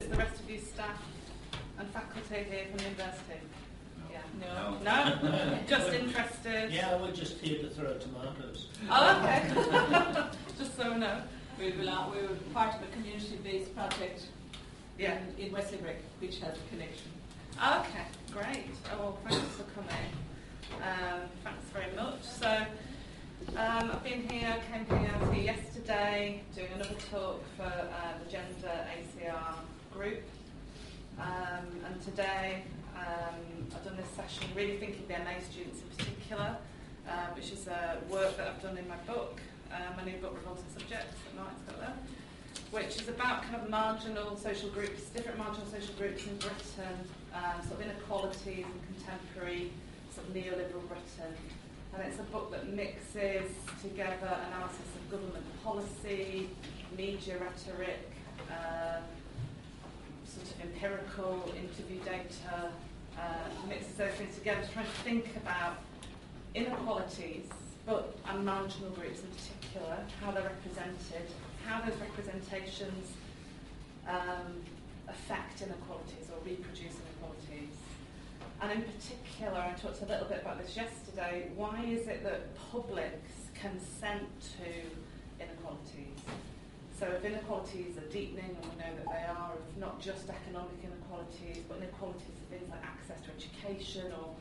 visit the rest of you staff and faculty here from the university? No. No? Just interested? Yeah, we're just here to throw tomatoes. Oh, okay. Just so we know. We were part of a community-based project in West Limerick, which has a connection. Okay, great. Oh, well, thanks for coming. Thanks very much. So, I've been here, came here yesterday, doing another talk for the Gender ACR group. And today, I've done this session really thinking of the MA students in particular, which is work that I've done in my book, my new book, Revolting Subjects, that Martin's got there, which is about kind of marginal social groups, different marginal social groups in Britain, sort of inequalities in contemporary sort of neoliberal Britain. And it's a book that mixes together analysis of government policy, media rhetoric, sort of empirical interview data, mixes those things together to try and think about inequalities, and marginal groups in particular, how they're represented, how those representations affect inequalities or reproduce inequalities. And in particular, I talked a little bit about this yesterday, why is it that publics consent to inequalities? So if inequalities are deepening, and we know that they are, of not just economic inequalities, but inequalities of things like access to education or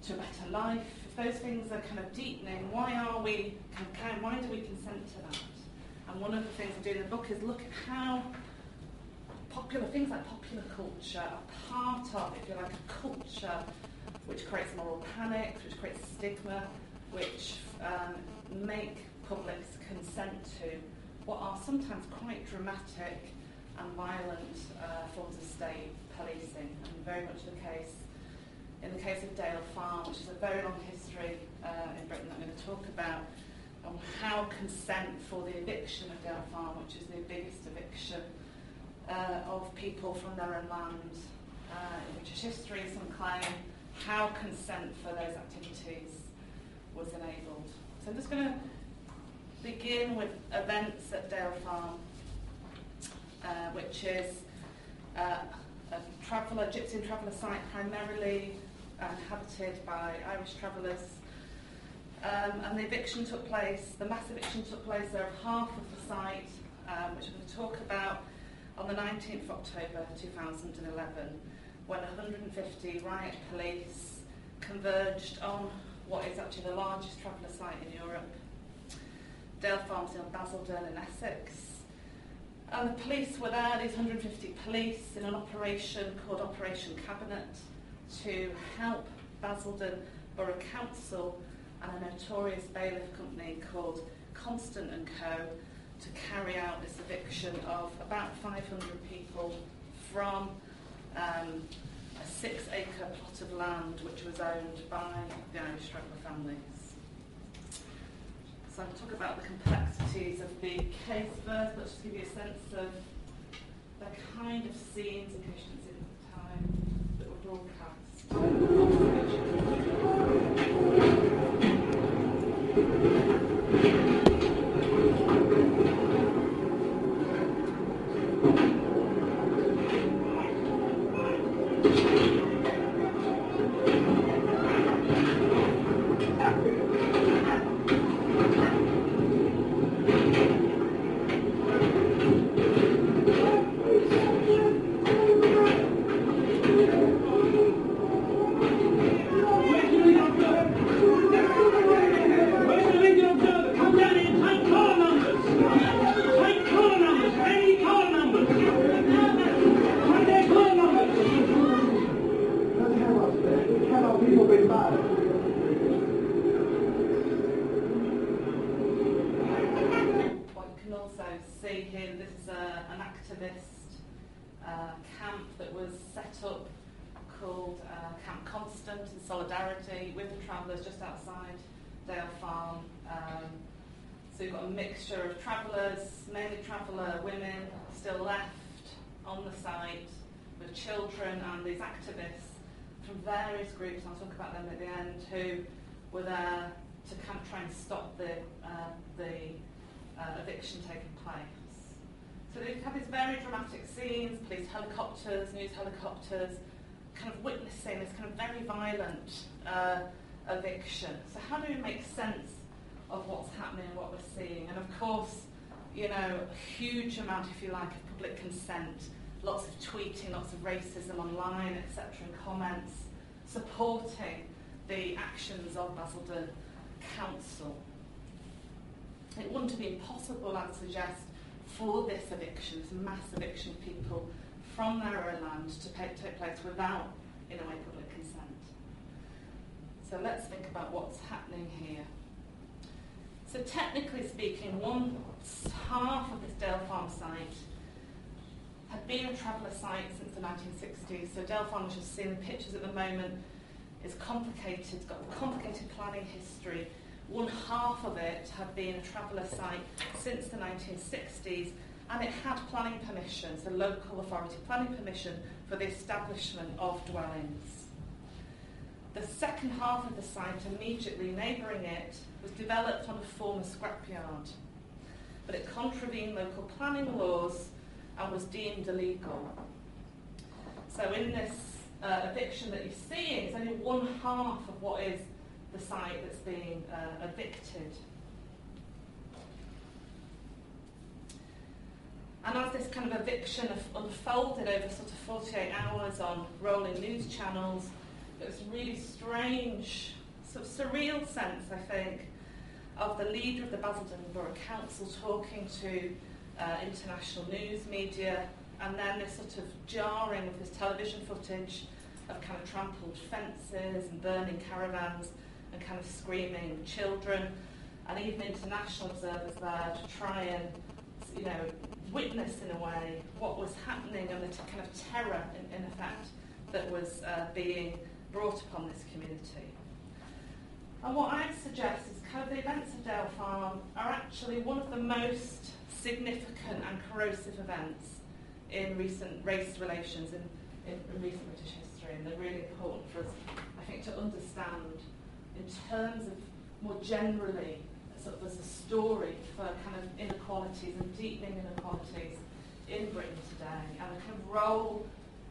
to a better life, if those things are kind of deepening, why do we consent to that? And one of the things I do in the book is look at how popular things like popular culture are part of, if you like, a culture which creates moral panic, which creates stigma, which make publics consent to what are sometimes quite dramatic and violent forms of state policing, and very much the case in the case of Dale Farm, which is a very long history in Britain that I'm going to talk about, on how consent for the eviction of Dale Farm, which is the biggest eviction of people from their own land in British history, some claim, how consent for those activities was enabled. So I'm just going to begin with events at Dale Farm, which is a Gypsy and Traveller site primarily inhabited by Irish travellers. And the eviction took place, the mass eviction took place there of half of the site, which I'm going to talk about, on the 19th of October 2011, when 150 riot police converged on what is actually the largest traveller site in Europe. Dale Farm's in Basildon in Essex. And the police were there, these 150 police, in an operation called Operation Cabinet to help Basildon Borough Council and a notorious bailiff company called Constant & Co. to carry out this eviction of about 500 people from a 6-acre plot of land which was owned by the Irish traveller families. So I'll talk about the complexities of the case first, but just give you a sense of the kind of scenes, in case you didn't see it at the time, that were broadcast. Solidarity with the travellers just outside Dale Farm. So you've got a mixture of travellers, mainly traveller women, still left on the site with children, and these activists from various groups, and I'll talk about them at the end, who were there to kind of try and stop the eviction taking place. So they have these very dramatic scenes, police helicopters, news helicopters, kind of witnessing this kind of very violent eviction. So how do we make sense of what's happening and what we're seeing? And of course, you know, a huge amount, if you like, of public consent, lots of tweeting, lots of racism online, etc., and comments supporting the actions of Basildon Council. It wouldn't have been possible, I'd suggest, for this eviction, this mass eviction of people from their own land to take place without, in a way, public consent. So let's think about what's happening here. So technically speaking, one half of this Dale Farm site had been a traveller site since the 1960s. So Dale Farm, which you'll see in the pictures at the moment, is complicated, it's got a complicated planning history. One half of it had been a traveller site since the 1960s, and it had planning permission, so local authority planning permission for the establishment of dwellings. The second half of the site, immediately neighbouring it, was developed on a former scrapyard, but it contravened local planning laws and was deemed illegal. So in this eviction that you're seeing, it's only one half of what is the site that's being evicted. And as this kind of eviction unfolded over sort of 48 hours on rolling news channels, it was a really strange, sort of surreal sense, I think, of the leader of the Basildon Borough Council talking to international news media, and then this sort of jarring of this television footage of kind of trampled fences and burning caravans and kind of screaming children, and even international observers there to try and, you know, witness in a way what was happening and the kind of terror, in effect, that was being brought upon this community. And what I'd suggest is kind of the events of Dale Farm are actually one of the most significant and corrosive events in recent race relations in recent British history, and they're really important for us, I think, to understand in terms of more generally sort of as a story for kind of inequalities and deepening inequalities in Britain today, and the kind of role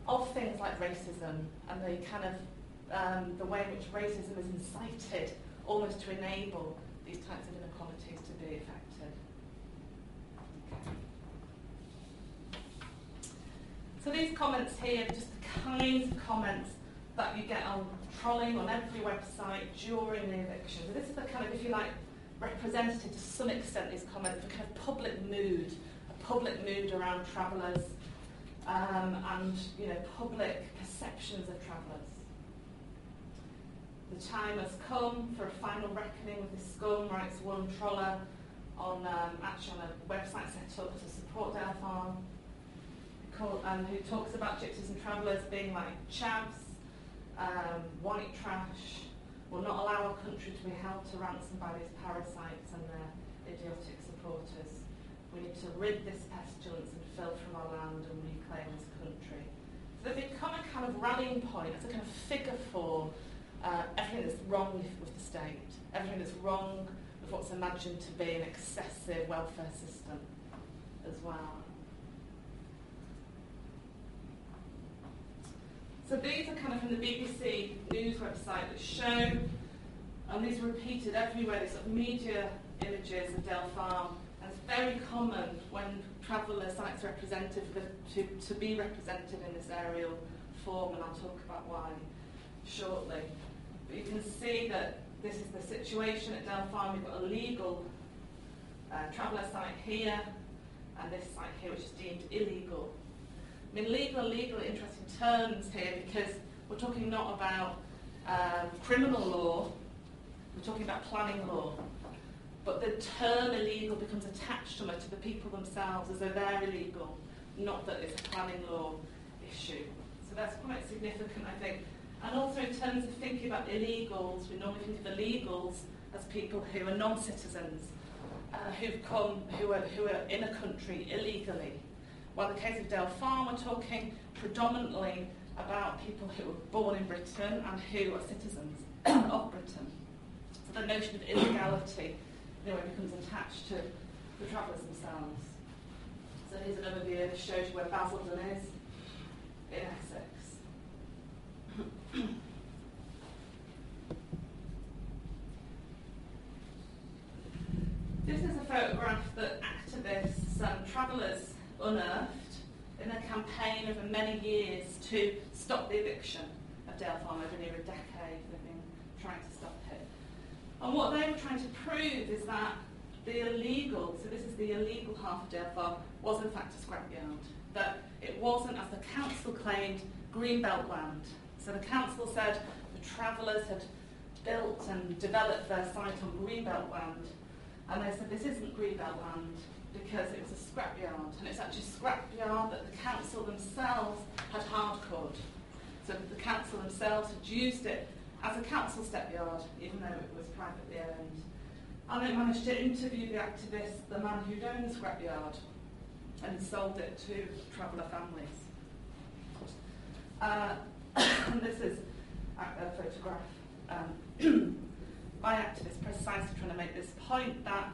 of things like racism and the kind of the way in which racism is incited almost to enable these types of inequalities to be effected. Okay. So these comments here are just the kinds of comments that you get on trolling on every website during the eviction. So this is the kind of, if you like, representative to some extent, these comments, of kind of public mood, a public mood around travellers, and, you know, public perceptions of travellers. The time has come for a final reckoning with this scum, writes one troller on actually on a website set up to support Dale Farm, who talks about Gypsies and Travellers being like chavs, white trash, will not allow our country to be held to ransom by these parasites and their idiotic supporters. We need to rid this pestilence and filth from our land and reclaim this country. So they become a kind of rallying point, it's a kind of figure for everything that's wrong with the state, everything that's wrong with what's imagined to be an excessive welfare system as well. So these are kind of from the BBC News website that show, and these are repeated everywhere, these sort of media images of Dale Farm, and it's very common when traveller sites are represented to be represented in this aerial form, and I'll talk about why shortly. But you can see that this is the situation at Dale Farm. We've got a legal traveller site here, and this site here, which is deemed illegal. I mean, legal and legal are interesting terms here because we're talking not about criminal law, we're talking about planning law. But the term illegal becomes attached to the people themselves as though they're illegal, not that it's a planning law issue. So that's quite significant, I think. And also in terms of thinking about illegals, we normally think of illegals as people who are non-citizens, who are in a country illegally. While in the case of Dale Farm, we're talking predominantly about people who were born in Britain and who are citizens of Britain. So the notion of illegality, in a way, becomes attached to the travellers themselves. So here's another view that shows you where Basildon is in Essex. This is a photograph that activists and travellers unearthed in a campaign over many years to stop the eviction of Dale Farm. Over near a decade they've been trying to stop it. And what they were trying to prove is that the illegal, so this is the illegal half of Dale Farm, was in fact a scrapyard. That it wasn't, as the council claimed, greenbelt land. So the council said the travellers had built and developed their site on greenbelt land, and they said this isn't greenbelt land because it was a scrapyard, and it's actually a scrapyard that the council themselves had hardcored. So the council themselves had used it as a council stepyard, even though it was privately owned. And they managed to interview the activist, the man who'd owned the scrapyard, and sold it to traveller families. And this is a photograph by activists precisely trying to make this point that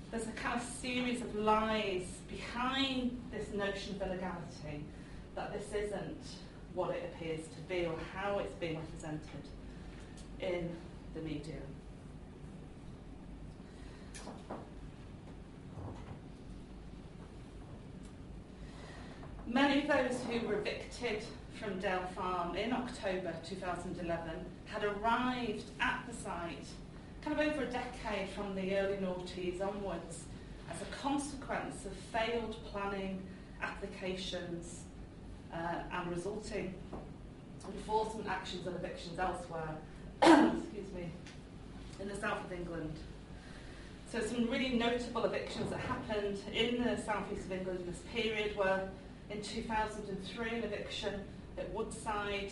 there's a kind of series of lies behind this notion of illegality, that this isn't what it appears to be or how it's being represented in the media. Many of those who were evicted from Dale Farm in October 2011 had arrived at the site kind of over a decade from the early noughties onwards as a consequence of failed planning, applications and resulting enforcement actions and evictions elsewhere excuse me, in the south of England. So some really notable evictions that happened in the southeast of England in this period were in 2003 an eviction at Woodside,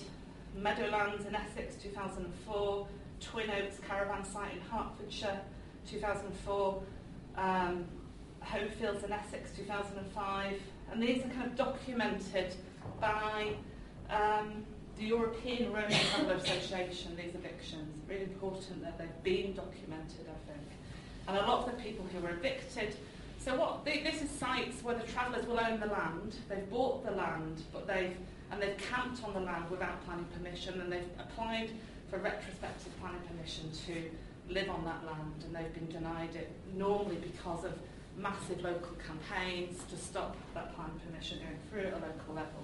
Meadowlands in Essex 2004, Twin Oaks caravan site in Hertfordshire 2004, Homefields in Essex 2005, and these are kind of documented by the European Road Traveller Association, these evictions. Really important that they've been documented, I think. And a lot of the people who were evicted, so this is sites where the travellers will own the land, they've bought the land, but they've camped on the land without planning permission, and they've applied for retrospective planning permission to live on that land, and they've been denied it, normally because of massive local campaigns to stop that planning permission going through at a local level.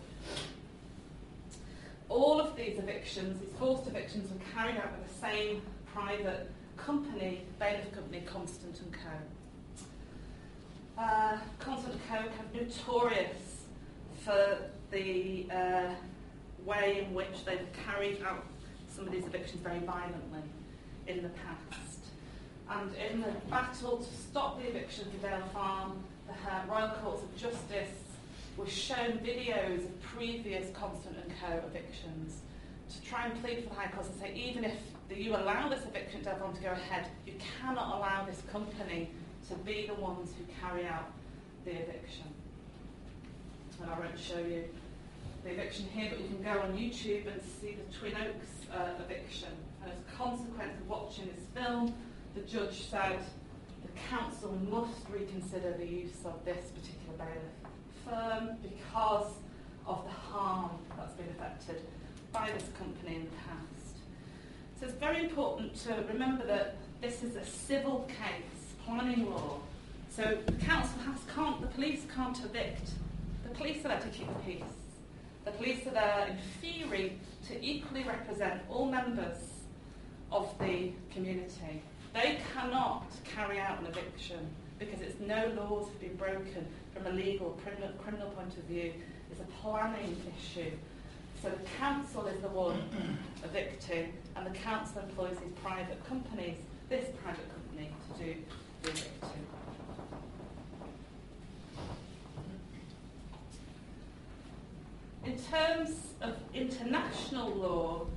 All of these evictions, these forced evictions, were carried out by the same private company, bailiff company, Constant & Co. Constant & Co. kind of notorious for the way in which they've carried out some of these evictions very violently in the past. And in the battle to stop the eviction of Dale Farm, the Royal Courts of Justice were shown videos of previous Constant & Co. evictions to try and plead for the High Court and say, even if you allow this eviction Dale Farm to go ahead, you cannot allow this company to be the ones who carry out the eviction. And I won't show you the eviction here, but you can go on YouTube and see the Twin Oaks eviction. And as a consequence of watching this film, the judge said the council must reconsider the use of this particular bailiff firm because of the harm that's been affected by this company in the past. So it's very important to remember that this is a civil case, planning law. So the council the police can't evict. The police are there to keep the peace. The police are there, in theory, to equally represent all members of the community. They cannot carry out an eviction because it's no laws have been broken from a legal, criminal point of view. It's a planning issue. So the council is the one evicting, and the council employs these private companies, this private company, to do the evicting. In terms of international law,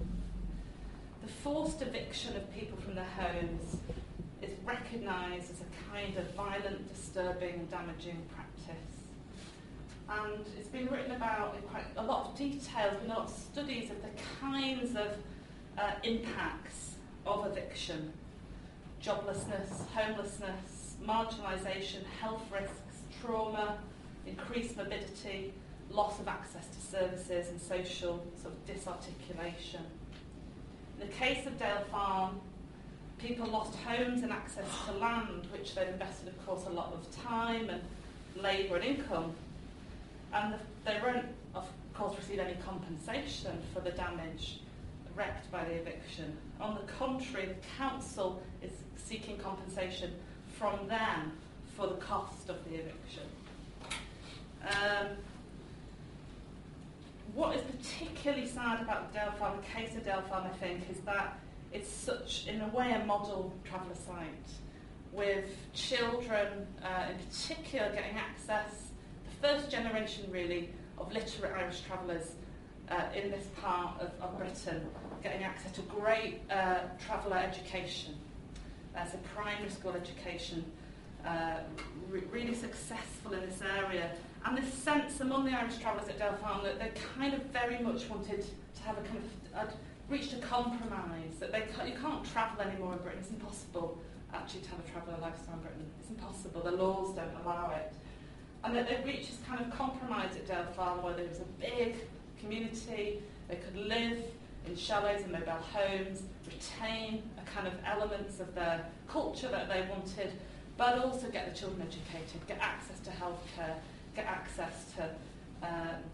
the forced eviction of people from their homes is recognised as a kind of violent, disturbing and damaging practice. And it's been written about in quite a lot of detail, a lot of studies of the kinds of impacts of eviction: joblessness, homelessness, marginalisation, health risks, trauma, increased morbidity, loss of access to services and social sort of disarticulation. In the case of Dale Farm, people lost homes and access to land, which they'd invested, of course, a lot of time and labour and income. And they won't, of course, receive any compensation for the damage wreaked by the eviction. On the contrary, the council is seeking compensation from them for the cost of the eviction. What is particularly sad about Dale Farm, the case of Dale Farm, I think, is that it's such, in a way, a model traveller site, with children in particular getting access, the first generation really of literate Irish travellers in this part of Britain, getting access to great traveller education, so primary school education, really successful in this area, and this sense among the Irish travellers at Dale Farm that they kind of very much wanted to have a kind of reached a compromise, that you can't travel anymore in Britain. It's impossible actually to have a traveller lifestyle in Britain. It's impossible. The laws don't allow it. And that they reached this kind of compromise at Dale Farm where there was a big community, they could live in shallows and mobile homes, retain a kind of elements of their culture that they wanted, but also get the children educated, get access to healthcare, get access to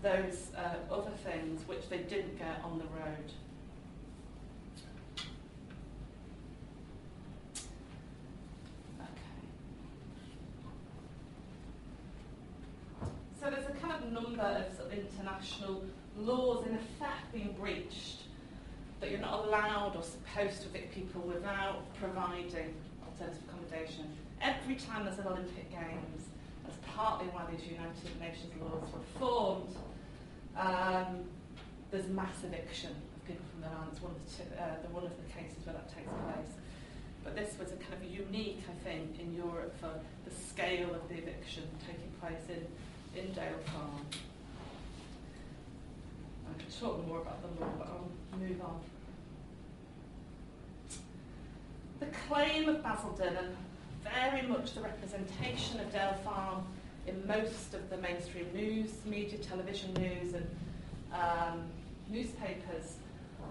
those other things which they didn't get on the road. So there's a kind of number of, sort of international laws in effect being breached, that you're not allowed or supposed to evict people without providing alternative accommodation. Every time there's an Olympic Games, that's partly why these United Nations laws were formed, there's mass eviction of people from their land. It's one of the cases where that takes place. But this was a kind of unique, I think, in Europe for the scale of the eviction taking place in Dale Farm. I could talk more about the law, but I'll move on. The claim of Basildon, and very much the representation of Dale Farm in most of the mainstream news, media, television news, and newspapers,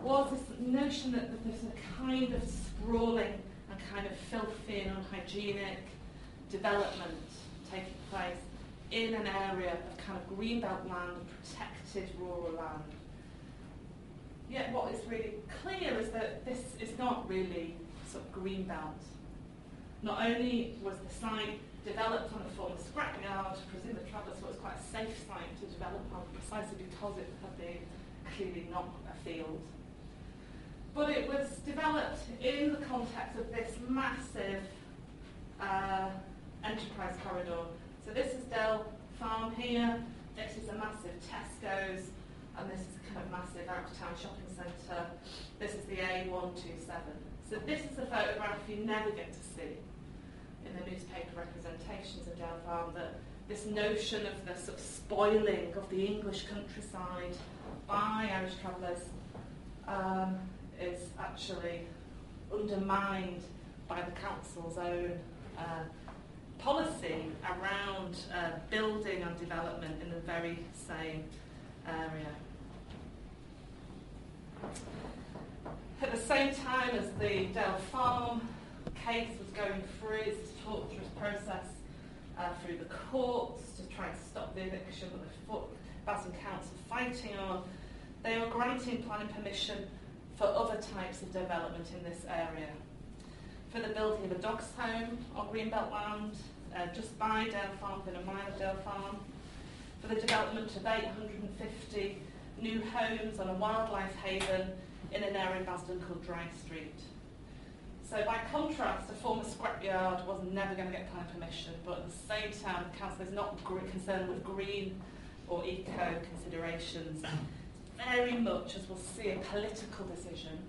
was this notion that there's a kind of sprawling and kind of filthy and unhygienic development taking place in an area of kind of greenbelt land, protected rural land. Yet what is really clear is that this is not really sort of greenbelt. Not only was the site developed on a former scrapyard, presume the travellers thought it was quite a safe site to develop on precisely because it had been clearly not a field. But it was developed in the context of this massive enterprise corridor. So this is Dale Farm here, this is a massive Tesco's, and this is a kind of massive out-of-town shopping centre. This is the A127. So this is a photograph you never get to see in the newspaper representations of Dale Farm, that this notion of the sort of spoiling of the English countryside by Irish travellers is actually undermined by the council's own policy around building and development in the very same area. At the same time as the Dale Farm case was going through its torturous process through the courts to try and stop the eviction that the Basildon Council fighting on, they were granting planning permission for other types of development in this area. For the building of a dog's home on greenbelt land, just by Dale Farm, within a mile of Dale Farm. For the development of 850 new homes on a wildlife haven in an area in Basildon called Dry Street. So by contrast, a former scrapyard was never going to get planning permission, but at the same time, the council is not concerned with green or eco considerations. Very much, as we'll see, a political decision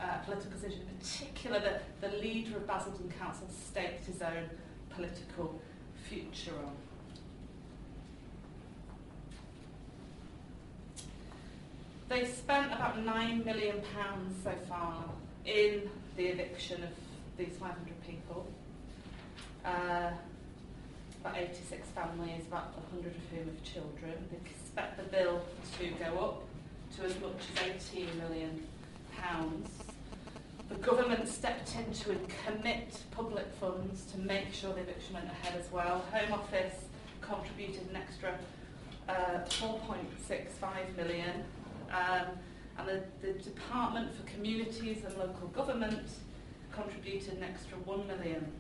in particular that the leader of Basildon Council staked his own political future on. They spent about £9 million so far in the eviction of these 500 people. about 86 families, about 100 of whom have children. They expect the bill to go up to as much as £18 million. The government stepped in to commit public funds to make sure the eviction went ahead as well. Home Office contributed an extra 4.65 million, and the Department for Communities and Local Government contributed an extra 1 million.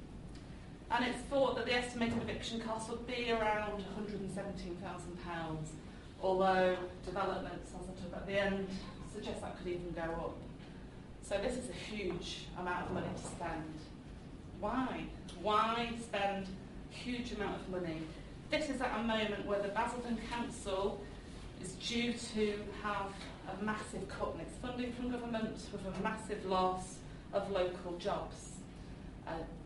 And it's thought that the estimated eviction cost would be around £117,000, although developments, as I talk about at the end, suggest that could even go up. So this is a huge amount of money to spend. Why? Why spend a huge amount of money? This is at a moment where the Basildon Council is due to have a massive cut in its funding from government, with a massive loss of local jobs,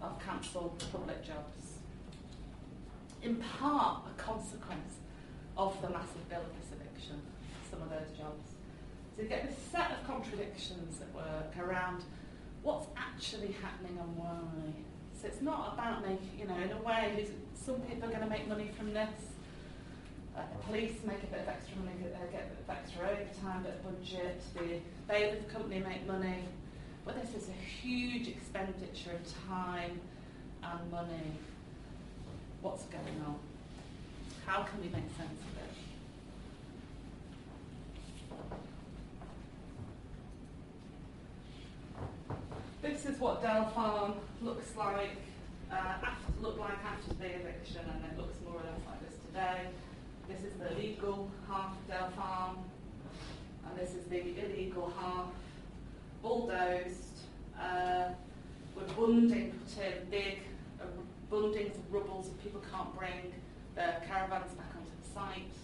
of council public jobs. In part, a consequence of the massive bill of this eviction, some of those jobs. So you get this set of contradictions at work around what's actually happening and why. So it's not about making, in a way, some people are going to make money from this. The police make a bit of extra money, get a bit of extra overtime, bit of budget. The bailiff company make money. But this is a huge expenditure of time and money. What's going on? How can we make sense of it? This is what Dell Farm looks like, after the eviction, and it looks more or less like this today. This is the legal half of Dell Farm, and this is the illegal half, bulldozed, with bunding put in, big bundings of rubble so people can't bring their caravans back onto the site.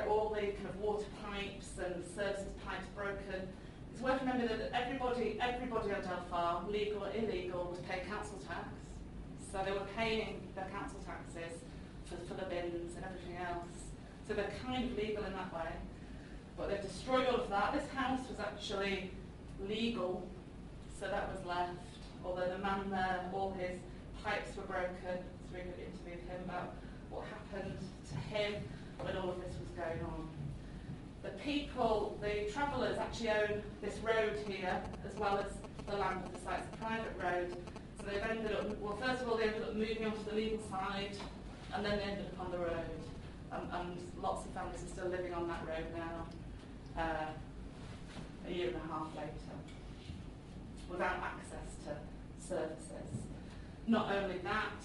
All the kind of water pipes and services pipes broken. It's worth remembering that everybody on Dell Farm, legal or illegal, was paying council tax. So they were paying their council taxes for the bins and everything else. So they're kind of legal in that way. But they've destroyed all of that. This house was actually legal, so that was left. Although the man there, all his pipes were broken. So we could interview him about what happened to him when all of this was going on. The travellers actually own this road here, as well as the land of the site. It's a private road. So they've ended up, first of all, they ended up moving onto the legal side, and then they ended up on the road. And lots of families are still living on that road now, a year and a half later, without access to services. Not only that,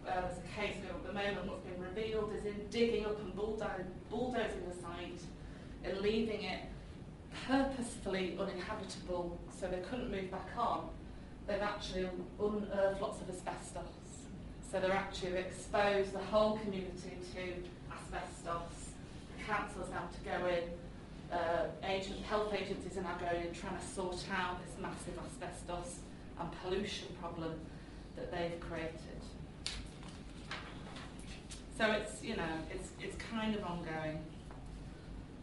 there's a case going on at the moment. What's been revealed is in digging up and bulldozing the site and leaving it purposefully uninhabitable so they couldn't move back on, they've actually unearthed lots of asbestos. So they're actually exposed the whole community to asbestos. The council's now to go in, health agencies are now going in trying to sort out this massive asbestos and pollution problem that they've created. So it's kind of ongoing.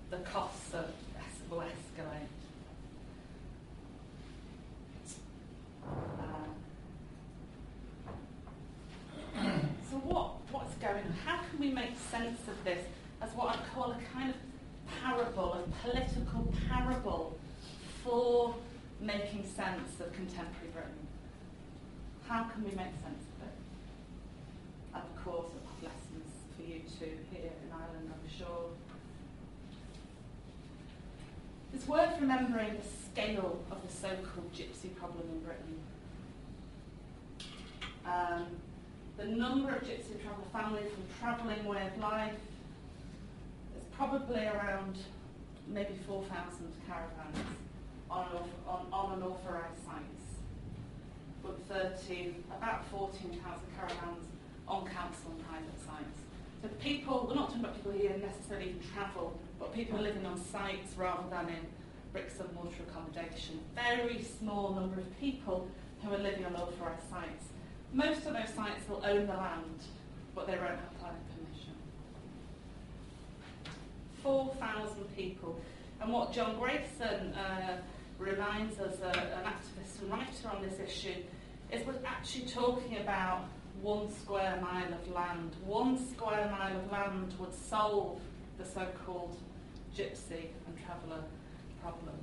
The costs will escalate. So what's going on? How can we make sense of this as what I call a kind of parable, a political parable for making sense of contemporary Britain? How can we make sense of it? And of course, I've got lessons for you too here in Ireland, I'm sure. It's worth remembering the scale of the so-called gypsy problem in Britain. The number of gypsy and traveller families from travelling way of life is probably around maybe 4,000 caravans on unauthorised sites, with about 14,000 caravans on council and private sites. So people, we're not talking about people who necessarily even travel, but people are living on sites rather than in bricks and mortar accommodation. Very small number of people who are living on authorised sites. Most of those sites will own the land, but they won't have planning permission. 4,000 people. And what John Grayson reminds us, an activist and writer on this issue, is we're actually talking about 1 square mile of land. 1 square mile of land would solve the so-called gypsy and traveller problem.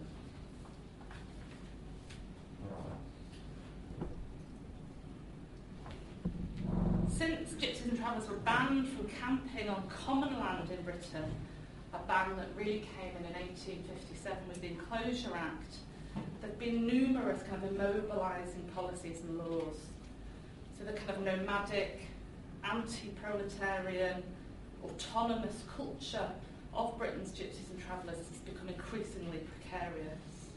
Since gypsies and travellers were banned from camping on common land in Britain, a ban that really came in 1857 with the Enclosure Act, there have been numerous kind of immobilising policies and laws. So the kind of nomadic, anti-proletarian, autonomous culture of Britain's gypsies and travellers has become increasingly precarious.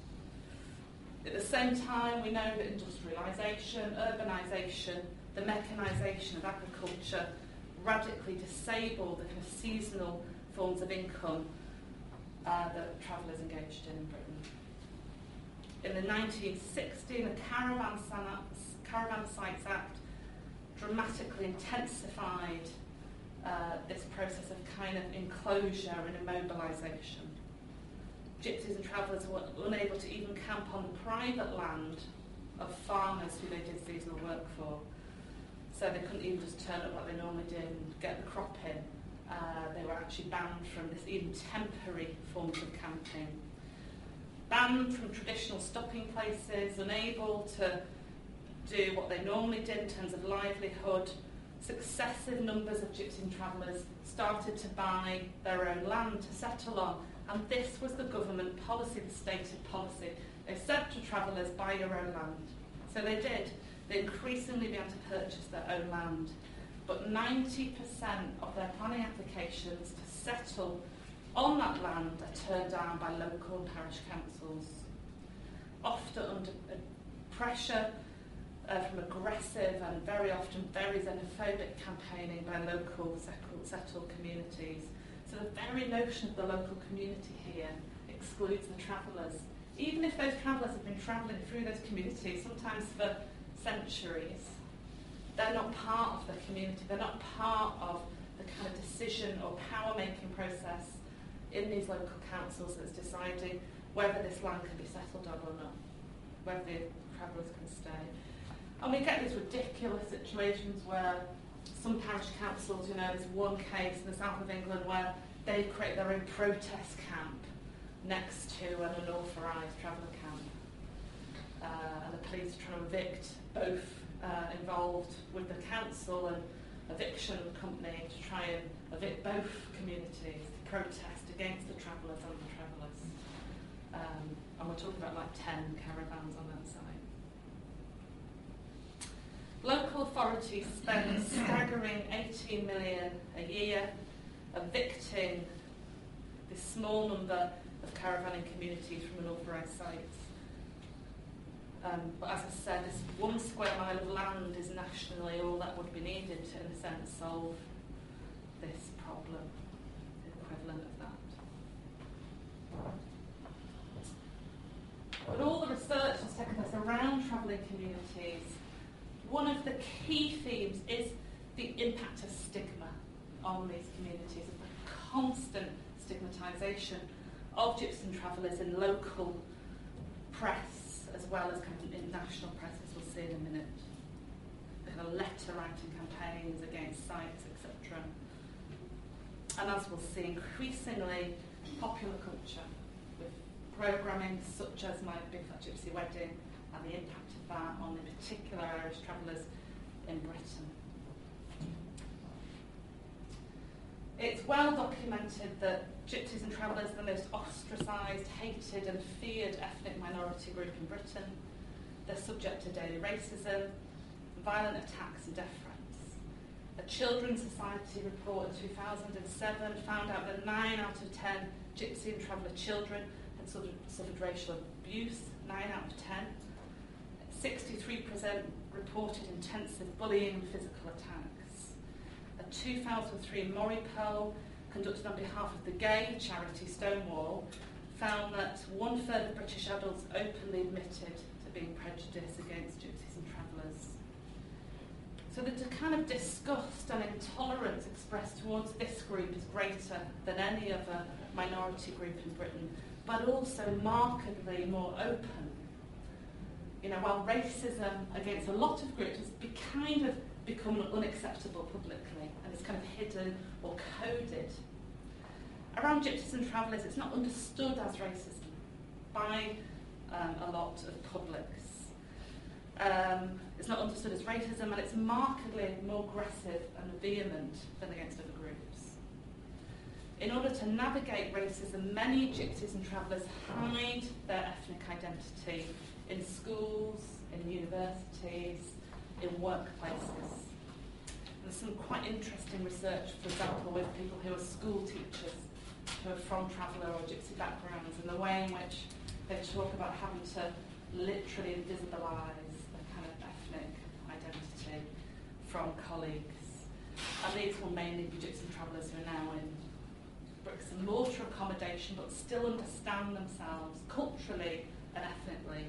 At the same time, we know that industrialisation, urbanisation, the mechanisation of agriculture radically disable the kind of seasonal forms of income that travellers engaged in Britain. In the 1960s, the Caravan Sites Act dramatically intensified this process of kind of enclosure and immobilisation. Gypsies and travellers were unable to even camp on the private land of farmers who they did seasonal work for. So they couldn't even just turn up like they normally did and get the crop in. They were actually banned from this even temporary forms of camping. Banned from traditional stopping places, unable to do what they normally did in terms of livelihood. Successive numbers of gypsy and travellers started to buy their own land to settle on, and this was the government policy, the stated policy. They said to travellers, buy your own land. So they did. They increasingly began to purchase their own land, but 90% of their planning applications to settle on that land are turned down by local and parish councils, often under pressure from aggressive and very often very xenophobic campaigning by local settled communities. So the very notion of the local community here excludes the travellers. Even if those travellers have been travelling through those communities, sometimes for centuries, they're not part of the community, they're not part of the kind of decision or power-making process in these local councils that's deciding whether this land can be settled on or not, whether the travellers can stay. And we get these ridiculous situations where some parish councils, there's one case in the south of England where they create their own protest camp next to an unauthorised traveller camp. And the police are trying to evict both involved with the council and eviction company to try and evict both communities to protest against the travellers and the travellers. And we're talking about like 10 caravans on that site. Local authorities spend a staggering 18 million a year evicting this small number of caravanning communities from unauthorised sites. But as I said, this 1 square mile of land is nationally all that would be needed to, in a sense, solve this problem, the equivalent of that. But all the research has taken us around travelling communities. One of the key themes is the impact of stigma on these communities, of the constant stigmatisation of gypsies and travellers in local press, as well as kind of international press, as we'll see in a minute. The kind of letter-writing campaigns against sites, etc. And as we'll see, increasingly popular culture, with programming such as my Big Fat Gypsy Wedding, and the impact of that on in particular Irish travellers in Britain. It's well documented that gypsies and travellers are the most ostracised, hated and feared ethnic minority group in Britain. They're subject to daily racism, violent attacks and death threats. A Children's Society report in 2007 found out that 9 out of 10 gypsy and traveller children had suffered racial abuse, 9 out of 10. 63% reported intensive bullying and physical attacks. A 2003 Mori poll conducted on behalf of the gay charity Stonewall found that 1/3 of British adults openly admitted to being prejudiced against gypsies and travellers. So the kind of disgust and intolerance expressed towards this group is greater than any other minority group in Britain, but also markedly more open. While racism against a lot of groups has kind of become unacceptable publicly, and it's kind of hidden or coded. Around Gypsies and Travellers, it's not understood as racism by a lot of publics. It's not understood as racism, and it's markedly more aggressive and vehement than against other groups. In order to navigate racism, many Gypsies and Travellers hide their ethnic identity in schools, in universities, in workplaces. There's some quite interesting research, for example, with people who are school teachers, who are from Traveller or Gypsy backgrounds, and the way in which they talk about having to literally invisibilise their kind of ethnic identity from colleagues. And these will mainly be Gypsy and Travellers who are now in bricks and mortar accommodation, but still understand themselves culturally and ethnically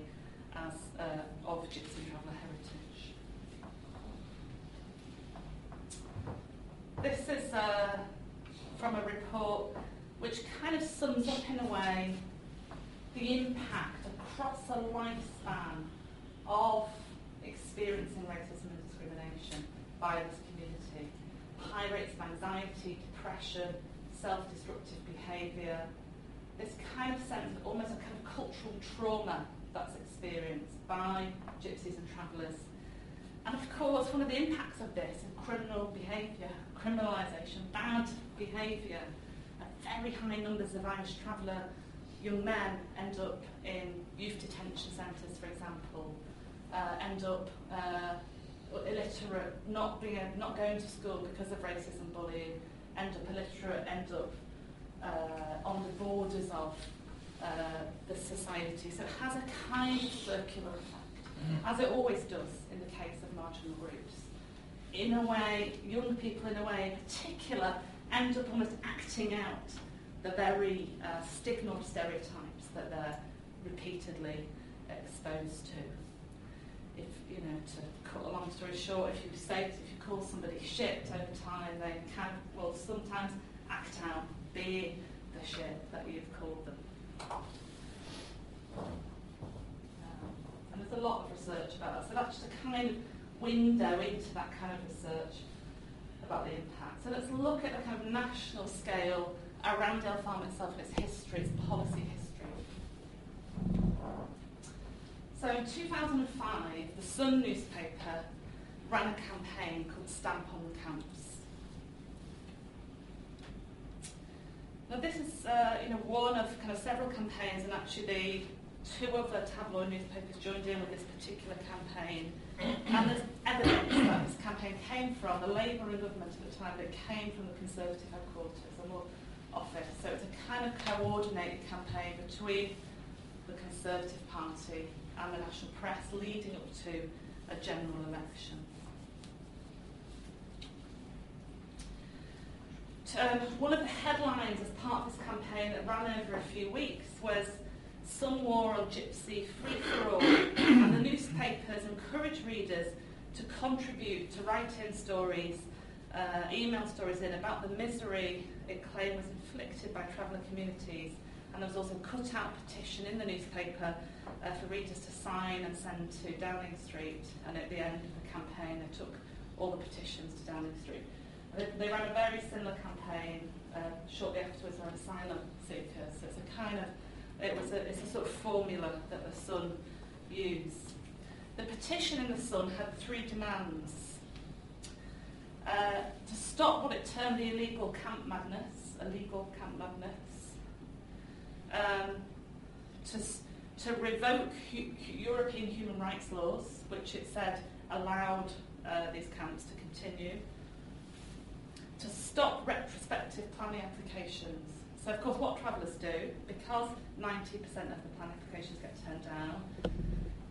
as of Gypsy and Traveller heritage. This is from a report which kind of sums up in a way the impact across a lifespan of experiencing racism and discrimination by this community. High rates of anxiety, depression, self-destructive behaviour, this kind of sense of almost a kind of cultural trauma that's experienced by Gypsies and Travellers. And of course, one of the impacts of this is criminal behaviour, criminalisation, bad behaviour. Very high numbers of Irish Traveller young men end up in youth detention centres, for example, end up illiterate, not going to school because of racism, bullying, end up illiterate, end up on the borders of the society. So it has a kind of circular effect, as it always does in the case of marginal groups. In a way, young people, in a way in particular, end up almost acting out the very stigma or stereotypes that they're repeatedly exposed to. If, to cut a long story short, if you call somebody shit over time, they can, sometimes act out being the shit that you've called them. And there's a lot of research about that. So that's just a kind of window into that kind of research about the impact. So let's look at the kind of national scale around Dale Farm itself and its history, its policy history. So in 2005, the Sun newspaper ran a campaign called Stamp on the Camps. Now this is one of kind of several campaigns, and actually two other tabloid newspapers joined in with this particular campaign. And there's evidence that this campaign came from the Labour government at the time, but it came from the Conservative headquarters and office. So it's a kind of coordinated campaign between the Conservative Party and the national press leading up to a general election. One of the headlines as part of this campaign that ran over a few weeks was "Some War on Gypsy, Free for All," and the newspapers encourage readers to contribute, to write in stories, email stories in about the misery it claimed was inflicted by traveller communities. And there was also a cut-out petition in the newspaper for readers to sign and send to Downing Street. And at the end of the campaign, they took all the petitions to Downing Street. They ran a very similar campaign shortly afterwards around asylum seekers. So it's a kind of it's a sort of formula that the Sun used. The petition in the Sun had three demands. To stop what it termed the illegal camp madness, to revoke European human rights laws, which it said allowed these camps to continue, to stop retrospective planning applications. So, of course, what travellers do, because 90% of the planning applications get turned down,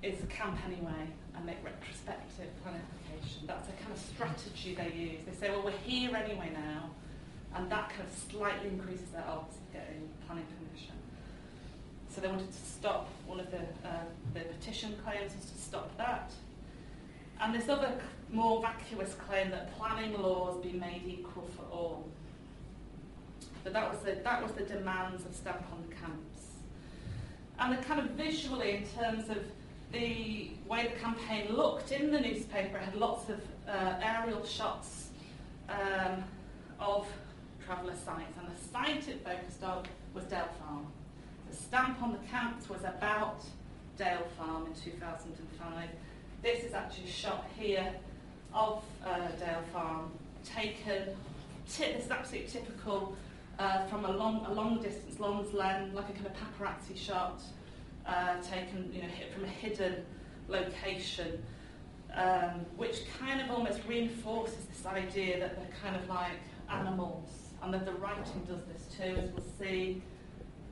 is camp anyway and make retrospective planning application. That's a kind of strategy they use. They say, well, we're here anyway now, and that kind of slightly increases their odds of getting planning permission. So they wanted to stop one of the petition claims was to stop that. And this other more vacuous claim that planning laws be made equal for all. But that was the demands of Stamp on the Camps. And the kind of visually, in terms of the way the campaign looked in the newspaper, it had lots of aerial shots of traveller sites, and the site it focused on was Dale Farm. The stamp on the camps was about Dale Farm in 2005. This is actually a shot here of Dale Farm, taken, this is absolutely typical from a long distance, Long's Lens, like a kind of paparazzi shot, taken from a hidden location, which kind of almost reinforces this idea that they're kind of like animals, and that the writing does this too, as we'll see.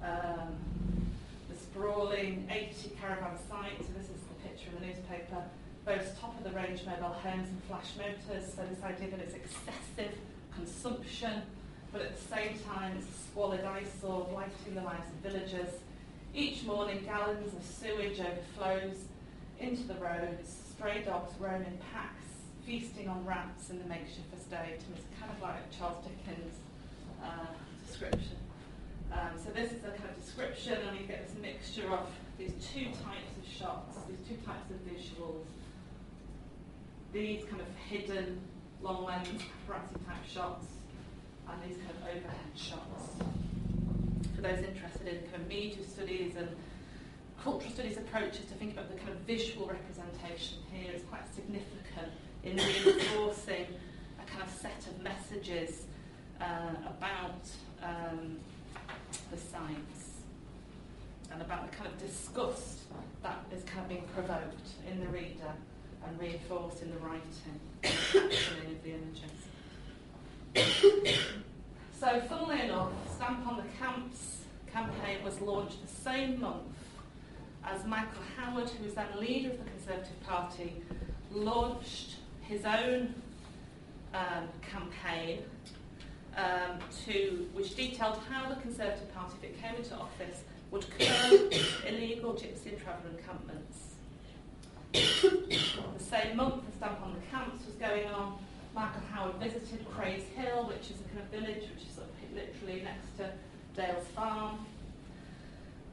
The sprawling 80 caravan site, so this is the picture in the newspaper, boasts top-of-the-range mobile homes and flash motors, so this idea that it's excessive consumption, but at the same time it's a squalid eyesore blighting the lives of villagers. Each morning gallons of sewage overflows into the roads, stray dogs roam in packs, feasting on rats in the makeshift estate. And it's kind of like Charles Dickens' description. So this is a kind of description, and you get this mixture of these two types of shots, these two types of visuals. These kind of hidden, long lens, paparazzi type shots, and these kind of overhead shots. For those interested in kind of media studies and cultural studies approaches to think about the kind of visual representation here is quite significant in reinforcing a kind of set of messages about the sites and about the kind of disgust that is kind of being provoked in the reader and reinforced in the writing of the images. So, funnily enough, Stamp on the Camps campaign was launched the same month as Michael Howard, who was then leader of the Conservative Party, launched his own campaign which detailed how the Conservative Party, if it came into office, would curb illegal Gypsy and Traveller encampments. The same month the Stamp on the Camps was going on, Michael Howard visited Craze Hill, which is a kind of village which is sort of literally next to Dale's Farm.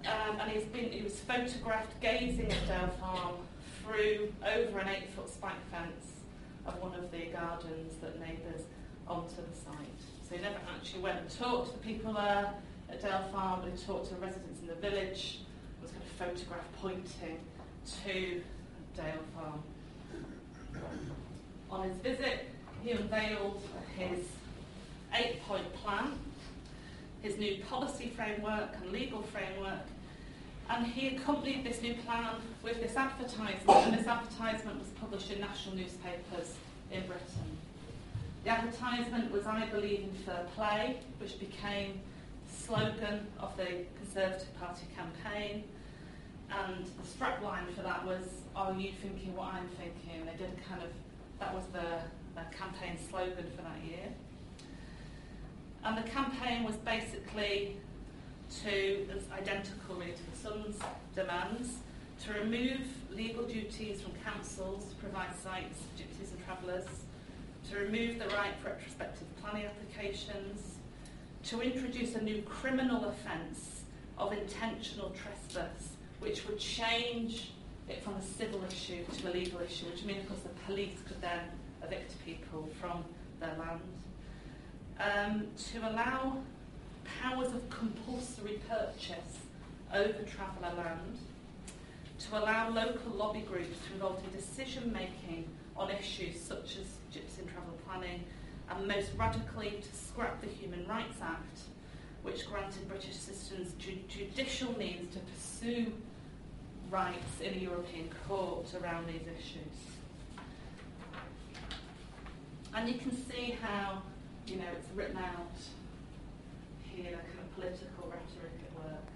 And he was photographed gazing at Dale Farm through over an 8-foot spike fence of one of the gardens that neighbours onto the site. So he never actually went and talked to the people there at Dale Farm, but he talked to residents in the village. It was kind of photograph pointing to Dale Farm. On his visit, he unveiled his 8-point plan, his new policy framework and legal framework, and he accompanied this new plan with this advertisement, and this advertisement was published in national newspapers in Britain. The advertisement was "I believe in fair play," which became the slogan of the Conservative Party campaign, and the strapline for that was "Are you thinking what I'm thinking?" They did a kind of, that was the campaign slogan for that year. And the campaign was basically it's identical really to the Sun's demands, to remove legal duties from councils to provide sites for Gypsies and Travellers, to remove the right for retrospective planning applications, to introduce a new criminal offence of intentional trespass, which would change it from a civil issue to a legal issue, which means, of course, the police could then evict people from their land, to allow powers of compulsory purchase over traveller land, to allow local lobby groups to involve in decision-making on issues such as Gypsy and Traveller planning, and most radically to scrap the Human Rights Act, which granted British citizens judicial means to pursue rights in a European court around these issues. And you can see how, it's written out here, kind of political rhetoric at work.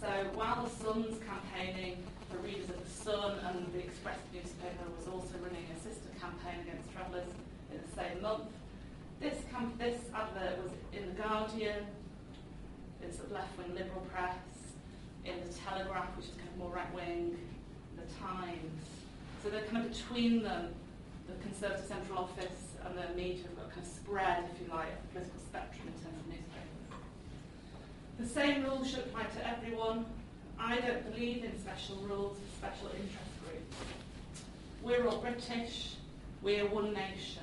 So while the Sun's campaigning for readers of the Sun, and the Express newspaper was also running a sister campaign against travellers in the same month, this advert was in the Guardian, in sort of left-wing liberal press, in the Telegraph, which is kind of more right-wing, the Times. So they're kind of between them, the Conservative Central Office and the media have got kind of spread, if you like, a political spectrum in terms of newspapers. The same rules should apply to everyone, I don't believe in special rules for special interest groups. We're all British, we're one nation.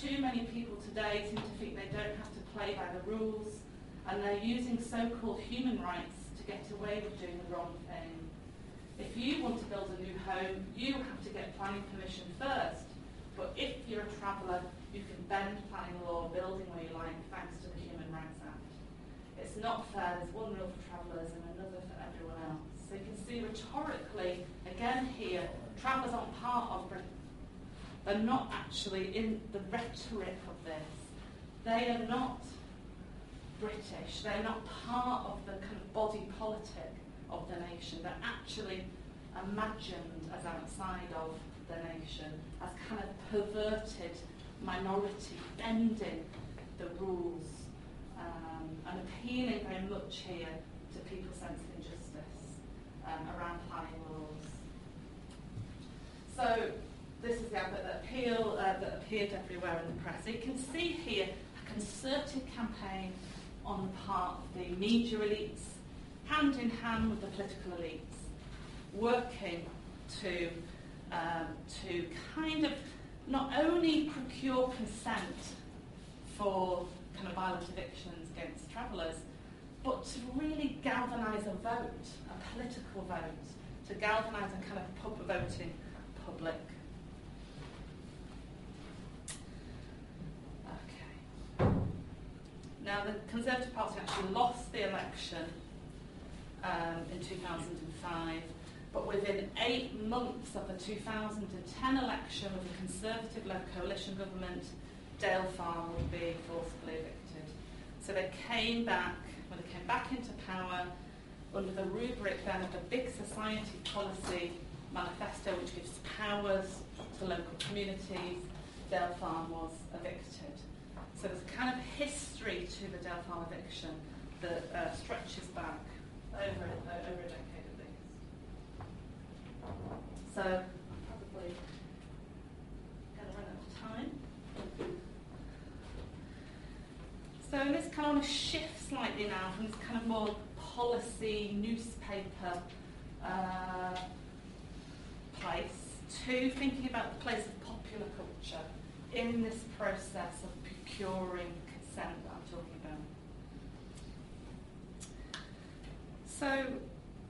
Too many people today seem to think they don't have to play by the rules, and they're using so-called human rights to get away with doing the wrong thing. If you want to build a new home, you have to get planning permission first. But if you're a traveller, you can bend planning law, building where you like, thanks to the Human Rights Act. It's not fair. There's one rule for travellers and another for everyone else. So you can see rhetorically, again here, travellers aren't part of Britain. They're not actually in the rhetoric of this. They are not British. They're not part of the kind of body politic of the nation. They're actually imagined as outside of the nation, as kind of perverted minority, bending the rules and appealing very much here to people's sense of injustice around planning laws. So this is the advert that appeared everywhere in the press. So you can see here a concerted campaign on the part of the media elites, hand in hand with the political elites, working to kind of not only procure consent for kind of violent evictions against travellers, but to really galvanise a vote, a political vote, to galvanise a kind of voting public. Okay. Now the Conservative Party actually lost the election in 2005. But within 8 months of the 2010 election with a Conservative-led coalition government, Dale Farm would be forcibly evicted. So they came back, when they came back into power, under the rubric then of the Big Society Policy Manifesto, which gives powers to local communities, Dale Farm was evicted. So there's a kind of history to the Dale Farm eviction that stretches back over a decade. So probably going to run out of time. So this kind of want to shift slightly now from this kind of more policy newspaper place to thinking about the place of popular culture in this process of procuring consent that I'm talking about. So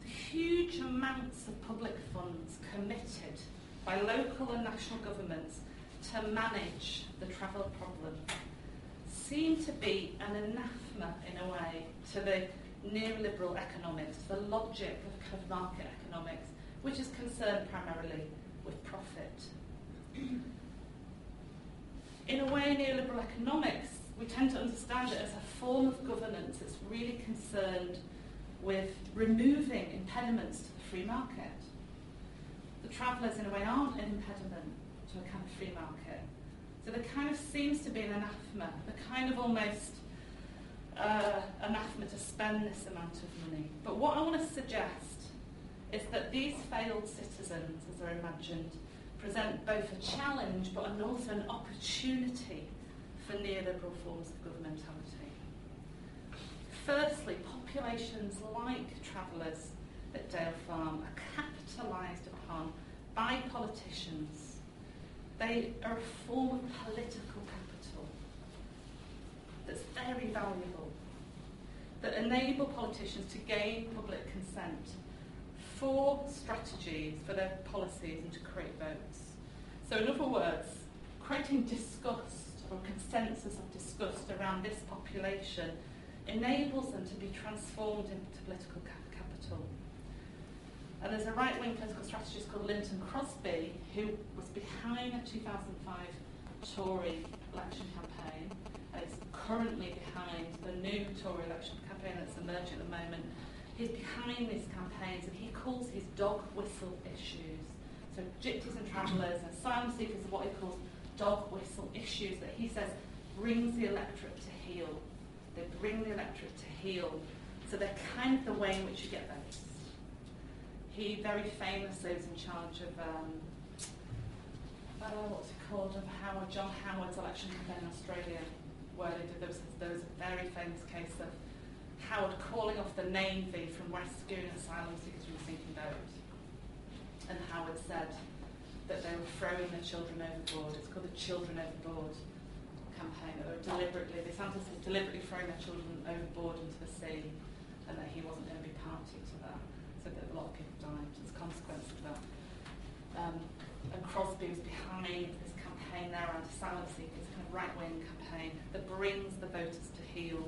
huge amounts of public funds committed by local and national governments to manage the travel problem seem to be an anathema, in a way, to the neoliberal economics, the logic of kind of market economics, which is concerned primarily with profit. In a way, neoliberal economics, we tend to understand it as a form of governance that's really concerned with removing impediments to the free market. The travellers, in a way, aren't an impediment to a kind of free market. So there kind of seems to be an anathema, the kind of almost anathema to spend this amount of money. But what I want to suggest is that these failed citizens, as they're imagined, present both a challenge but also an opportunity for neoliberal forms of governmentality. Firstly, populations like travellers at Dale Farm are capitalised upon by politicians. They are a form of political capital that's very valuable, that enable politicians to gain public consent for strategies, for their policies, and to create votes. So in other words, creating disgust or consensus of disgust around this population enables them to be transformed into political capital. And there's a right-wing political strategist called Linton Crosby who was behind the 2005 Tory election campaign and is currently behind the new Tory election campaign that's emerging at the moment. He's behind these campaigns and he calls his dog whistle issues. So Gypsies and Travellers and asylum seekers are what he calls dog whistle issues that he says brings the electorate to heel. They bring the electorate to heel. So they're kind of the way in which you get votes. He very famously was in charge of, what's it called, of John Howard's election campaign in Australia, where they did, there was a very famous case of Howard calling off the Navy from rescuing asylum seekers from a sinking boat. And Howard said that they were throwing their children overboard. It's called the Children Overboard campaign. They DeSantis was deliberately throwing their children overboard into the sea, and that he wasn't going to be party to that. So that a lot of people died as a consequence of that. And Crosby was behind this campaign there around asylum seekers, kind of right-wing campaign that brings the voters to heel.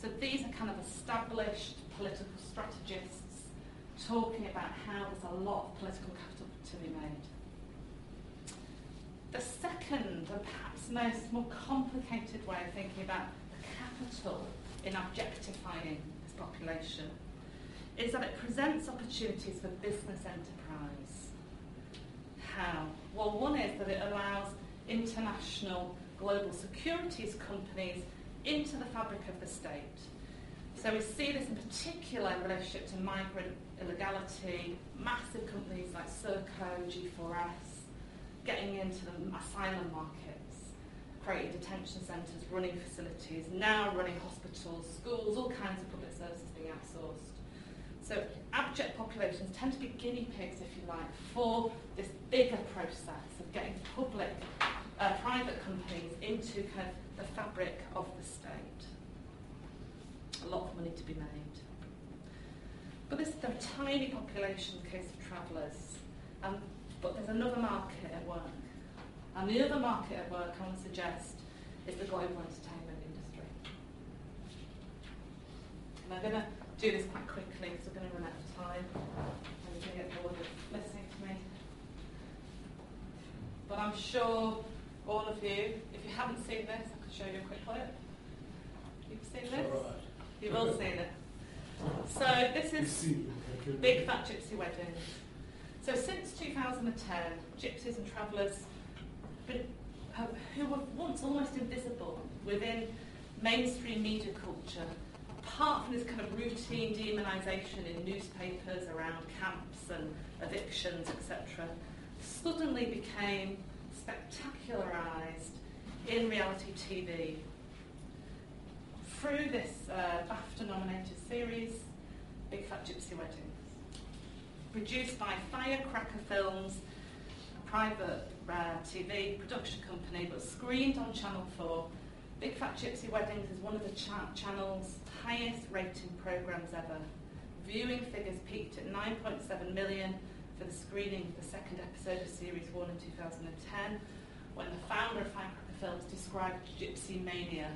So these are kind of established political strategists talking about how there's a lot of political capital to be made. The second and perhaps more complicated way of thinking about the capital in objectifying this population is that it presents opportunities for business enterprise. How? Well, one is that it allows international global securities companies into the fabric of the state. So we see this in particular in relationship to migrant illegality, massive companies like Serco, G4S, getting into the asylum markets, creating detention centres, running facilities, now running hospitals, schools, all kinds of public services being outsourced. So abject populations tend to be guinea pigs, if you like, for this bigger process of getting public, private companies into kind of the fabric of the state. A lot of money to be made. But this is a tiny population in the case of travellers. But there's another market at work. And the other market at work, I want to suggest, is the global entertainment industry. And I'm going to do this quite quickly because we're going to run out of time. I'm going to get bored of listening to me. But I'm sure all of you, if you haven't seen this, I could show you a quick clip. You've seen this? Right. You've all seen it. So this is Big Fat Gypsy Weddings. So since 2010, Gypsies and Travellers, who were once almost invisible within mainstream media culture, apart from this kind of routine demonisation in newspapers around camps and evictions, etc., suddenly became spectacularised in reality TV through this BAFTA-nominated series, Big Fat Gypsy Weddings. Produced by Firecracker Films, a private TV production company, but screened on Channel 4. Big Fat Gypsy Weddings is one of the channel's highest rating programmes ever. Viewing figures peaked at 9.7 million for the screening of the second episode of Series 1 in 2010, when the founder of Firecracker Films described Gypsy mania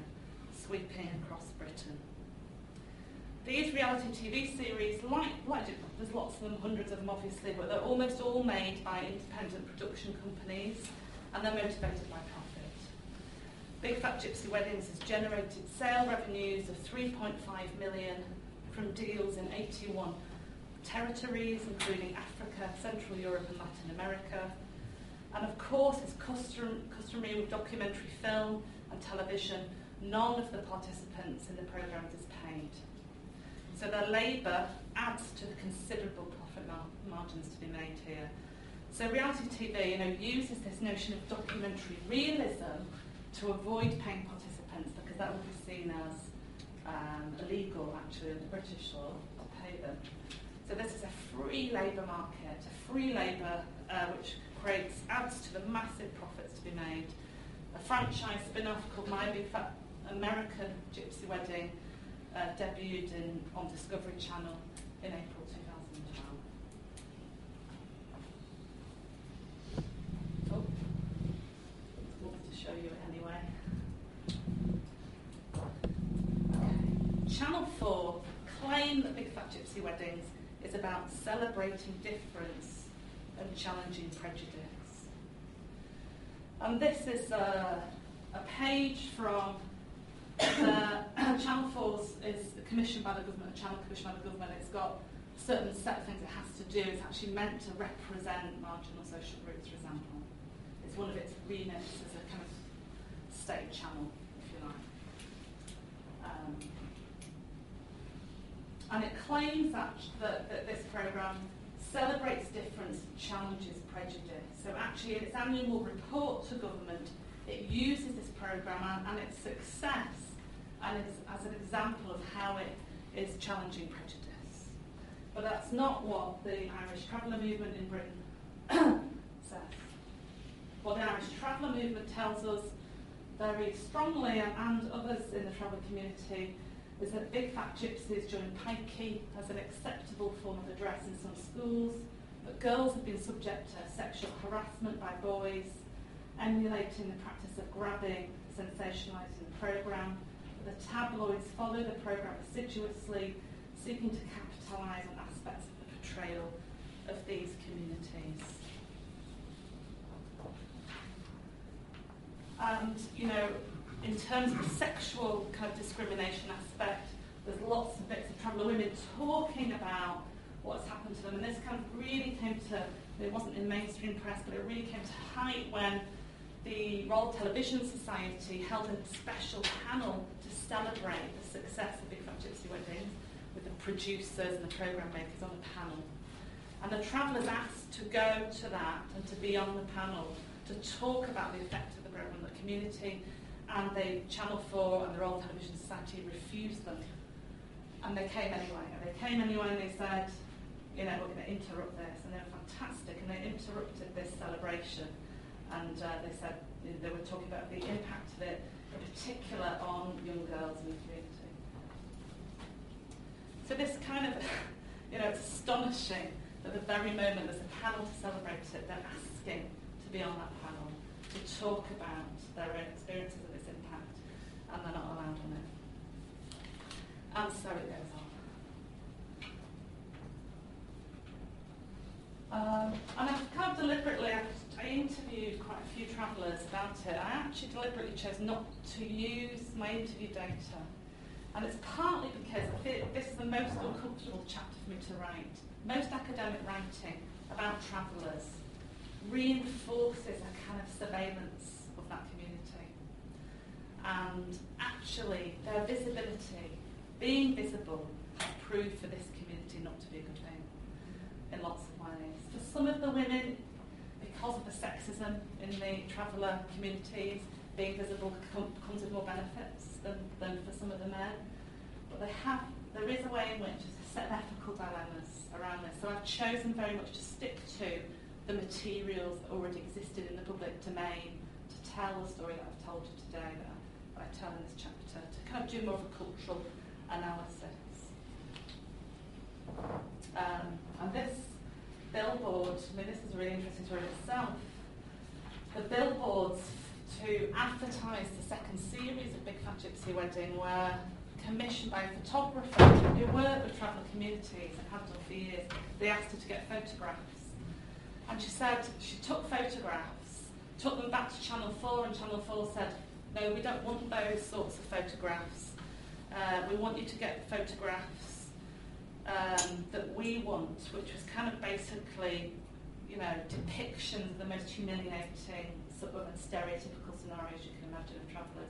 sweeping across Britain. These reality TV series, there's lots of them, hundreds of them obviously, but they're almost all made by independent production companies, and they're motivated by profit. Big Fat Gypsy Weddings has generated sale revenues of 3.5 million from deals in 81 territories, including Africa, Central Europe and Latin America. And of course, as customary with documentary film and television, none of the participants in the programmes is paid. So their labour adds to the considerable profit margins to be made here. So reality TV, uses this notion of documentary realism to avoid paying participants, because that would be seen as illegal, actually, in the British law, to pay them. So this is a free labour market, a free labour which adds to the massive profits to be made. A franchise spin-off called My Big Fat American Gypsy Wedding debuted on Discovery Channel in April 2012. Oh, I wanted to show you it anyway. Okay. Channel 4 claim that Big Fat Gypsy Weddings is about celebrating difference and challenging prejudice. And this is a page from Channel 4 is commissioned by the government, a channel commissioned by the government. It's got a certain set of things it has to do. It's actually meant to represent marginal social groups, for example. It's one of its remits as a kind of state channel, if you like. And it claims that this programme celebrates difference and challenges prejudice. So actually in its annual report to government, it uses this programme and its success and as an example of how it is challenging prejudice. But that's not what the Irish Traveller movement in Britain says. What the Irish Traveller movement tells us very strongly, and others in the traveller community, is that big fat gypsies join pikey as an acceptable form of address in some schools, but girls have been subject to sexual harassment by boys, emulating the practice of grabbing, sensationalising the programme. The tabloids follow the programme assiduously, seeking to capitalise on aspects of the portrayal of these communities. And, you know, in terms of the sexual kind of discrimination aspect, there's lots of bits of traveller women talking about what's happened to them, and this kind of really came to, it wasn't in mainstream press, but it really came to height when the Royal Television Society held a special panel to celebrate the success of Big Fat Gypsy Weddings, with the producers and the programme makers on the panel. And the travellers asked to go to that and to be on the panel to talk about the effect of the programme on the community, and Channel 4 and the Royal Television Society refused them. And they came anyway. And they said, you know, we're going to interrupt this. And they were fantastic. And they interrupted this celebration. And they said, they were talking about the impact of it, in particular on young girls in the community. So this kind of, you know, it's astonishing that at the very moment there's a panel to celebrate it, they're asking to be on that panel to talk about their own experiences of its impact, and they're not allowed on it. And so it goes on. And I've kind of deliberately, I interviewed quite a few travellers about it. I actually deliberately chose not to use my interview data. And it's partly because I feel this is the most uncomfortable chapter for me to write. Most academic writing about travellers reinforces a kind of surveillance of that community. And actually, their visibility, being visible, has proved for this community not to be a good thing in lots of ways. For some of the women, because of the sexism in the traveller communities, being visible comes with more benefits than for some of the men. But there is a way in which there's a set of ethical dilemmas around this. So I've chosen very much to stick to the materials that already existed in the public domain to tell the story that I've told you today, that I tell in this chapter, to kind of do more of a cultural analysis. And this billboard, I mean, this is a really interesting story in itself. The billboards to advertise the second series of Big Fat Gypsy Wedding were commissioned by a photographer who worked with traveller communities and had done for years. They asked her to get photographs. And she said she took photographs, took them back to Channel 4, and Channel 4 said, no, we don't want those sorts of photographs. We want you to get photographs that we want, which was kind of basically, you know, depictions of the most humiliating and stereotypical scenarios you can imagine of travellers.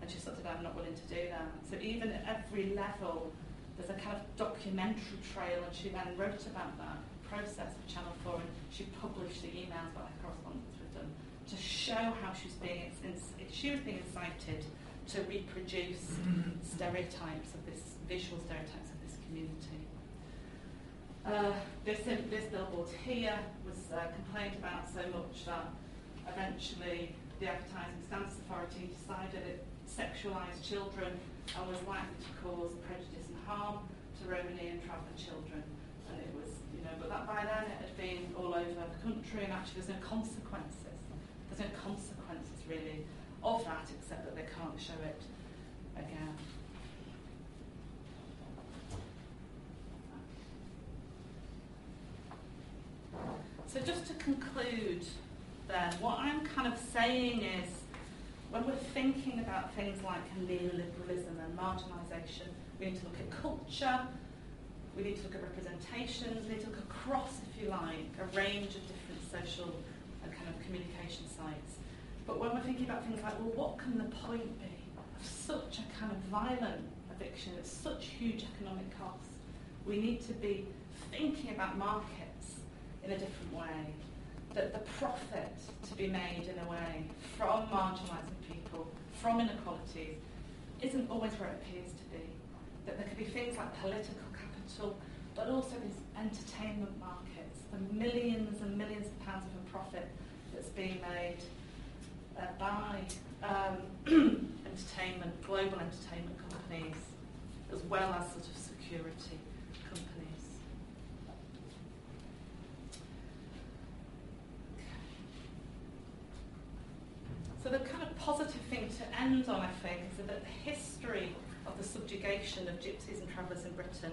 And she sort of said, I'm not willing to do that. So even at every level, there's a kind of documentary trail, and she then wrote about that process for Channel 4, and she published the emails about her correspondence with them to show how she was being incited to reproduce stereotypes of this, visual stereotypes of this community. This billboard here was complained about so much that eventually the Advertising Standards Authority decided it sexualised children and was likely to cause prejudice and harm to Romani and traveller children. And it was, you know, but that by then it had been all over the country, and actually there's no consequences. There's no consequences really of that, except that they can't show it again. So just to conclude then, what I'm kind of saying is, when we're thinking about things like neoliberalism and marginalisation, we need to look at culture, we need to look at representations, we need to look across, if you like, a range of different social and kind of communication sites. But when we're thinking about things like, well, what can the point be of such a kind of violent eviction at such huge economic cost? We need to be thinking about markets in a different way, that the profit to be made in a way from marginalising people, from inequalities, isn't always where it appears to be. that there could be things like political capital, but also these entertainment markets, the millions and millions of pounds of profit that's being made by global entertainment companies, as well as sort of security companies. So the kind of positive thing to end on, I think, is that the history of the subjugation of gypsies and travellers in Britain,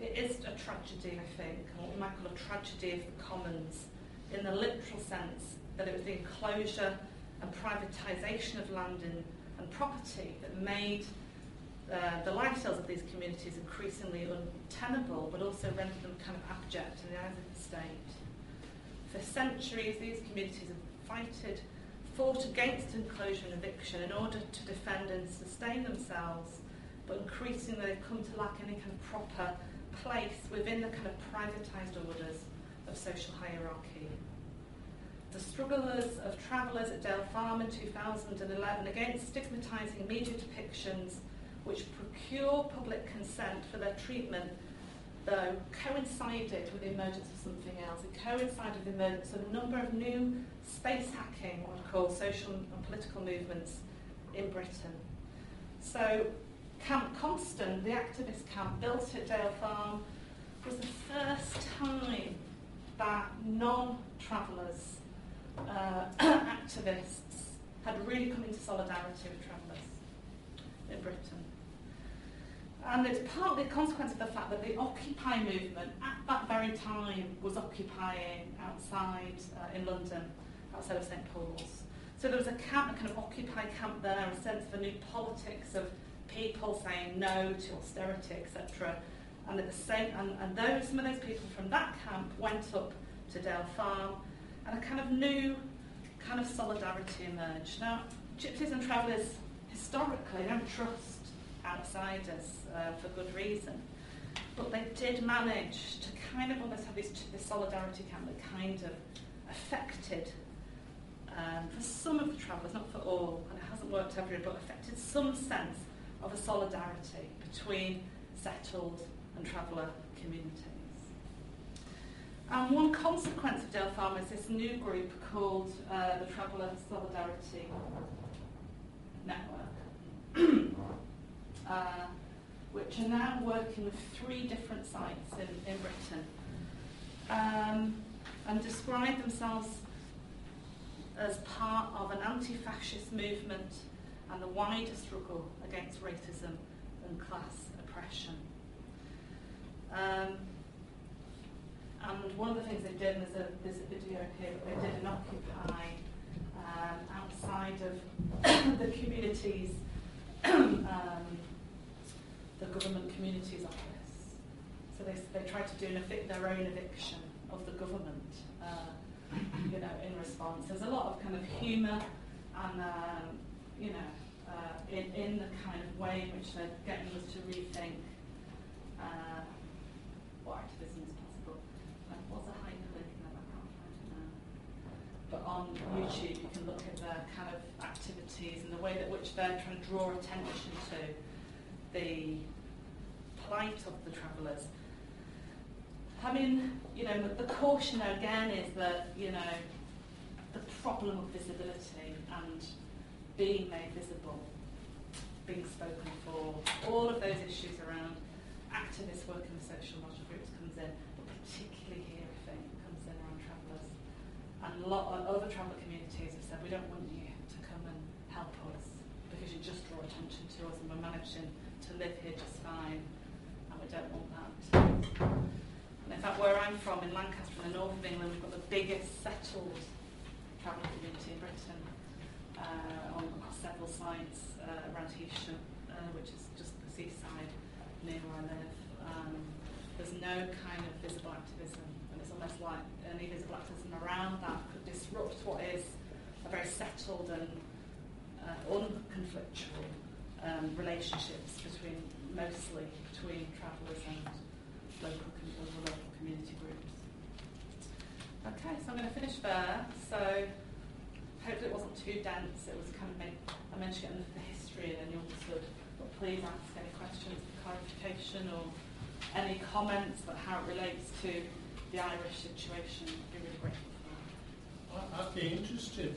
it is a tragedy, I think, or what we might call a tragedy of the commons, in the literal sense that it was the enclosure and privatisation of land and property that made the lifestyles of these communities increasingly untenable, but also rendered them kind of abject in the eyes of the state. For centuries, these communities have fought against enclosure and eviction in order to defend and sustain themselves, but increasingly they've come to lack any kind of proper place within the kind of privatised orders of social hierarchy. The strugglers of travellers at Dale Farm in 2011 against stigmatising media depictions which procure public consent for their treatment, though, coincided with the emergence of something else. It coincided with the emergence of a number of new space hacking, what I call social and political movements in Britain. So Camp Constant, the activist camp built at Dale Farm, was the first time that non-travellers, activists, had really come into solidarity with travellers in Britain. And it's partly a consequence of the fact that the Occupy movement at that very time was occupying outside in London, outside of St Paul's. So there was a camp, a kind of Occupy camp there, a sense of a new politics of people saying no to austerity, etc. And at the same, and some of those people from that camp went up to Dale Farm, and a kind of new kind of solidarity emerged. Now, gypsies and travellers historically don't trust outsiders for good reason, but they did manage to kind of almost have this solidarity camp that kind of affected, for some of the travellers, not for all, and it hasn't worked everywhere, but affected some sense of a solidarity between settled and traveller communities. And one consequence of Dale Farm is this new group called the Traveller Solidarity Network, which are now working with 3 different sites in Britain, and describe themselves as part of an anti-fascist movement and the wider struggle against racism and class oppression. And one of the things they did, and there's a video here, but they did an Occupy outside of the communities, the government communities office. So they tried to do their own eviction of the government, in response. There's a lot of kind of humour and, in the kind of way in which they're getting us to rethink what activism is possible. What's a hyperlink in there? I can't find it now. But on YouTube, you can look at their kind of activities and the way that which they're trying to draw attention to the plight of the travellers. I mean, the caution there again is that, the problem of visibility and being made visible, being spoken for, all of those issues around activists working with social marginal groups comes in, but particularly here, I think, comes in around travellers. And a lot of other traveller communities have said, we don't want you to come and help us because you just draw attention to us and we're managing to live here just fine, and we don't want that. And in fact, where I'm from, in Lancaster, in the north of England, we've got the biggest settled traveller community in Britain, on several sites around Heathsham, which is just the seaside near where I live. There's no kind of visible activism, and it's almost like any visible activism around that could disrupt what is a very settled and unconflictual relationships mostly between travellers and local community groups. Okay, so I'm going to finish there. So hopefully it wasn't too dense. It was kind of I mentioned the history and then you understood. But please ask any questions. clarification or any comments about how it relates to the Irish situation. I'd be really grateful for that. I'd be interested.